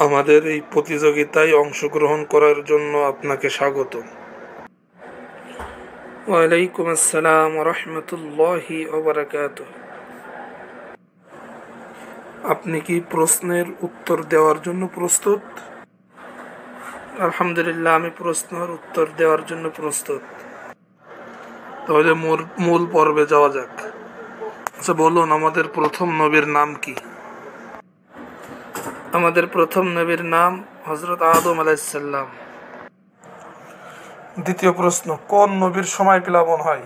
আমাদের এই প্রতিযোগিতায় অংশগ্রহণ করার জন্য আপনাকে স্বাগত। ওয়ালাইকুম আসসালাম ওয়া রাহমাতুল্লাহি ওয়া বারাকাতুহু। আপনি কি প্রশ্নের উত্তর দেওয়ার জন্য প্রস্তুত? আলহামদুলিল্লাহ, আমি প্রশ্নের উত্তর দেওয়ার জন্য প্রস্তুত। তাহলে মূল পর্বে যাওয়া যাক। আচ্ছা বলুন, আমাদের প্রথম নবীর নাম কি? আমাদের প্রথম নবীর নাম হযরত আদম আলাইহিস সালাম। দ্বিতীয় প্রশ্ন, কোন নবীর সময় প্লাবন হয়?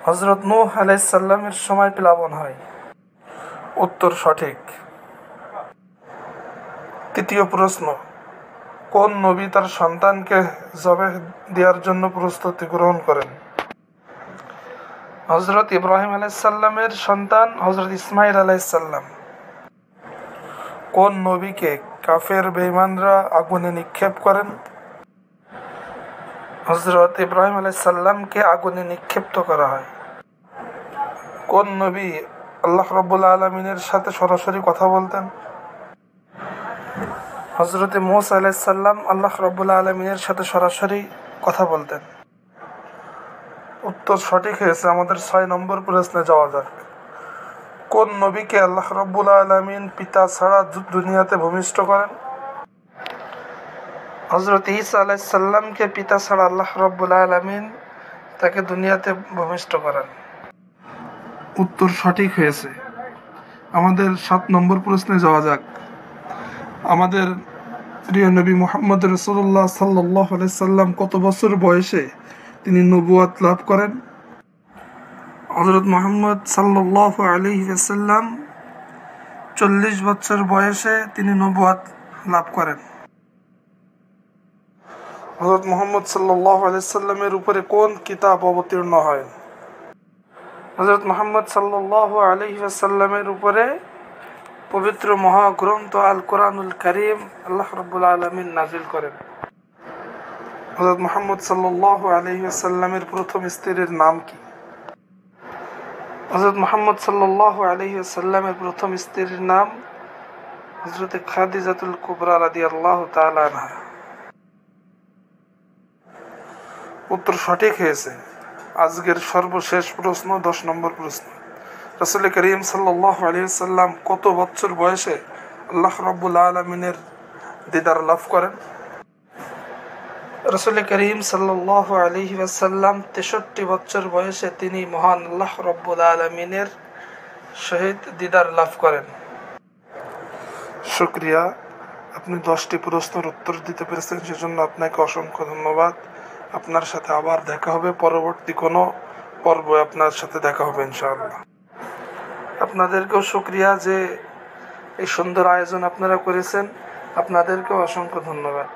হযরত নূহ আলাইহিস সালামের সময় প্লাবন হয়। উত্তর সঠিক। তৃতীয় প্রশ্ন, কোন নবী তার সন্তানকে জবেহ দেওয়ার জন্য প্রস্তুতি গ্রহণ করেন? হযরত ইব্রাহিম আলাইহিস সালামের সন্তান হযরত ইসমাঈল আলাইহিস সালাম। কোন নবীকে কাফের বেঈমানরা আগুনে নিক্ষেপ করেন? হযরত ইব্রাহিম আলাইহিস সালামকে আগুনে নিক্ষিপ্ত করা হয়। কোন নবী আল্লাহ রাব্বুল আলামিনের সাথে সরাসরি কথা বলতেন? হযরত মূসা আলাইহিস সালাম আল্লাহ রাব্বুল আলামিনের সাথে সরাসরি কথা বলতেন। উত্তর সঠিক হয়েছে। আমাদের 6 নম্বর প্রশ্নে যাওয়া যাক। কোন নবীকে আল্লাহ রাব্বুল আলামিন পিতা ছাড়া দুনিয়াতে ভূমিষ্ঠ করেন? হযরত ঈসা আলাইহিস সালামকে পিতা ছাড়া আল্লাহ রাব্বুল আলামিন তাকে দুনিয়াতে ভূমিষ্ঠ করেন। উত্তর সঠিক হয়েছে। আমাদের 7 নম্বর প্রশ্নে যাওয়া যাক। আমাদের প্রিয় নবী মুহাম্মদ রাসূলুল্লাহ সাল্লাল্লাহু আলাইহি সাল্লাম কত বছর বয়সে তিনি নবুয়ত লাভ করেন? হযরত মুহাম্মদ সাল্লাল্লাহু আলাইহি ওয়াসাল্লাম 40 বছর বয়সে তিনি নবুয়ত লাভ করেন। হযরত মুহাম্মদ সাল্লাল্লাহু আলাইহি সাল্লামের উপরে কোন কিতাব অবতীর্ণ হয়? হযরত মুহাম্মদ সাল্লাল্লাহু আলাইহি ওয়াসাল্লামের উপরে পবিত্র মহাগ্রন্থ আল কোরআনুল কারীম আল্লাহ রাব্বুল আলামিন নাযিল করেন। হযরত মুহাম্মদ সাল্লাল্লাহু আলাইহি ওয়াসাল্লামের প্রথম স্ত্রীর নাম কি? হযরত মুহাম্মদ সাল্লাল্লাহু আলাইহি ওয়াসাল্লামের প্রথম স্ত্রীর নাম হযরত খাদিজাতুল কুবরা রাদিয়াল্লাহু তাআলা আনহা। উত্তর সঠিক হয়েছে। আজকের সর্বশেষ প্রশ্ন, 10 নম্বর প্রশ্ন। রাসূল করিম সাল্লাল্লাহু আলাইহি ওয়াসাল্লাম কত বছর বয়সে আল্লাহ রাব্বুল আলামিনের দিদার লাভ করেন? রাসূল করিম সাল্লাল্লাহু আলাইহি ওয়াসাল্লাম 63 বছর বয়সে তিনি মহান আল্লাহ রাব্বুল আলামিনের সহিত দিদার লাভ করেন। শুকরিয়া, আপনি 10টি প্রশ্নের উত্তর দিতে পেরেছেন, সেজন্য আপনাকে অসংখ্য ধন্যবাদ। আপনার সাথে আবার দেখা হবে পরবর্তী কোনো পর্বে। আপনার সাথে দেখা হবে ইনশাআল্লাহ। আপনাদেরকেও শুকরিয়া যে এই সুন্দর আয়োজন আপনারা করেছেন। আপনাদেরকেও অসংখ্য ধন্যবাদ।